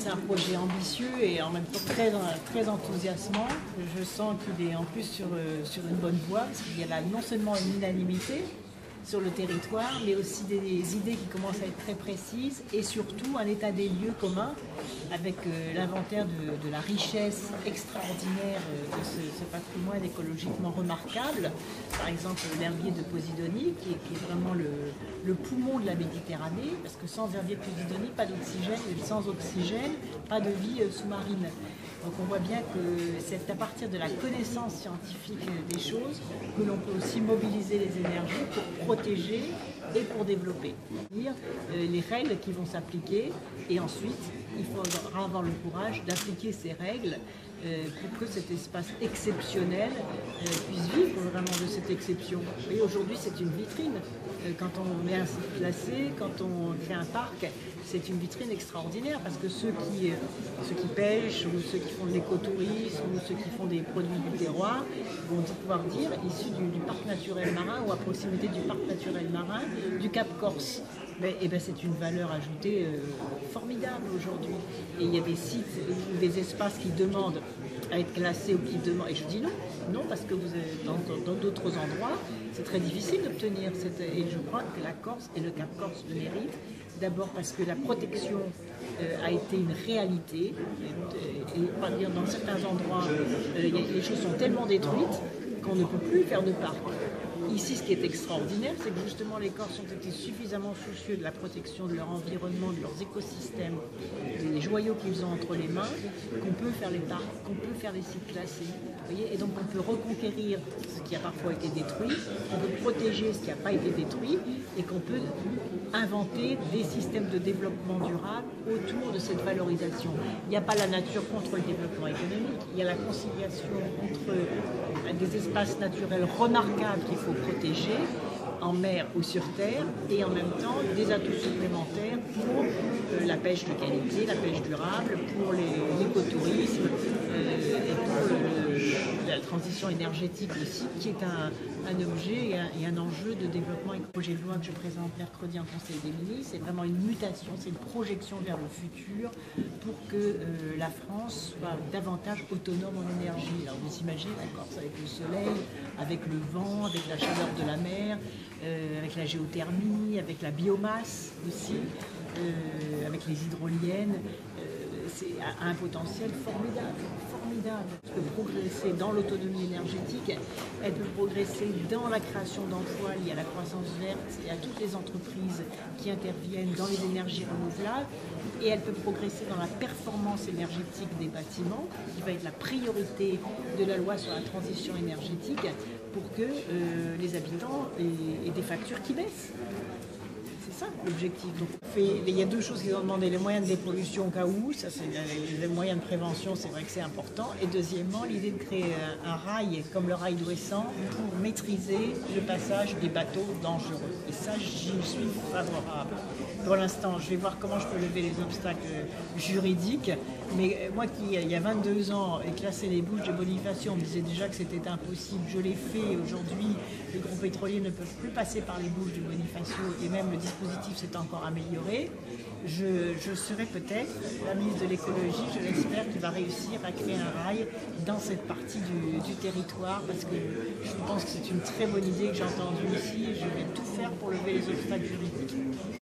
c'est un projet ambitieux et en même temps très enthousiasmant. Je sens qu'il est en plus sur une bonne voie, parce qu'il y a là non seulement une unanimité sur le territoire, mais aussi des idées qui commencent à être très précises et surtout un état des lieux commun avec l'inventaire de la richesse extraordinaire de ce patrimoine écologiquement remarquable. Par exemple, l'herbier de Posidonie, qui est vraiment le poumon de la Méditerranée, parce que sans herbier de Posidonie, pas d'oxygène, et sans oxygène, pas de vie sous-marine. Donc on voit bien que c'est à partir de la connaissance scientifique des choses que l'on peut aussi mobiliser les énergies pour protéger et pour développer. Les règles qui vont s'appliquer et ensuite il faudra avoir le courage d'appliquer ces règles pour que cet espace exceptionnel puisse vivre vraiment de cette exception. Et aujourd'hui c'est une vitrine. Quand on met un site classé, quand on fait un parc, c'est une vitrine extraordinaire parce que ceux qui pêchent ou ceux qui font de l'écotourisme ou ceux qui font des produits du terroir vont pouvoir dire issus du parc naturel marin ou à proximité du parc naturel marin du Cap Corse. C'est une valeur ajoutée formidable aujourd'hui. Et il y a des sites ou des espaces qui demandent à être classés ou qui demandent. Et je dis non, non parce que vous êtes dans d'autres endroits, c'est très difficile d'obtenir. Et je crois que la Corse et le Cap Corse le méritent. D'abord parce que la protection a été une réalité. Et dans certains endroits, les choses sont tellement détruites qu'on ne peut plus faire de parc. Ici, ce qui est extraordinaire, c'est que justement les Corses ont été suffisamment soucieux de la protection de leur environnement, de leurs écosystèmes, des joyaux qu'ils ont entre les mains, qu'on peut faire les parcs, qu'on peut faire des sites classés. Vous voyez, et donc on peut reconquérir ce qui a parfois été détruit, on peut protéger ce qui n'a pas été détruit, et qu'on peut inventer des systèmes de développement durable autour de cette valorisation. Il n'y a pas la nature contre le développement économique, il y a la conciliation entre des espaces naturels remarquables qu'il faut protéger en mer ou sur terre et en même temps des atouts supplémentaires pour la pêche de qualité, la pêche durable, pour l'écotourisme et pour la transition énergétique aussi, qui est un objet et un enjeu de développement. Le projet de loi que je présente mercredi en Conseil des ministres, c'est vraiment une mutation, c'est une projection vers le futur pour que la France soit davantage autonome en énergie. Alors vous imaginez, la Corse avec le soleil, avec le vent, avec la chaleur de la mer, avec la géothermie, avec la biomasse aussi, avec les hydroliennes, c'est un potentiel formidable. Elle peut progresser dans l'autonomie énergétique, elle peut progresser dans la création d'emplois liés à la croissance verte et à toutes les entreprises qui interviennent dans les énergies renouvelables, et elle peut progresser dans la performance énergétique des bâtiments, qui va être la priorité de la loi sur la transition énergétique, pour que les habitants aient des factures qui baissent. C'est ça l'objectif. Donc, il y a deux choses qui ont demandé: les moyens de dépollution au cas où, ça c'est les moyens de prévention, c'est vrai que c'est important. Et deuxièmement, l'idée de créer un rail comme le rail d'Ouessant pour maîtriser le passage des bateaux dangereux. Et ça, j'y suis favorable. Pour l'instant, je vais voir comment je peux lever les obstacles juridiques. Mais moi qui, il y a 22 ans, ai classé les bouches de Bonifacio, on me disait déjà que c'était impossible. Je l'ai fait. Aujourd'hui, les gros pétroliers ne peuvent plus passer par les bouches de Bonifacio et même le dispositif s'est encore amélioré. Je serai peut-être la ministre de l'écologie, je l'espère, qui va réussir à créer un rail dans cette partie du territoire, parce que je pense que c'est une très bonne idée que j'ai entendue ici et je vais tout faire pour lever les obstacles juridiques.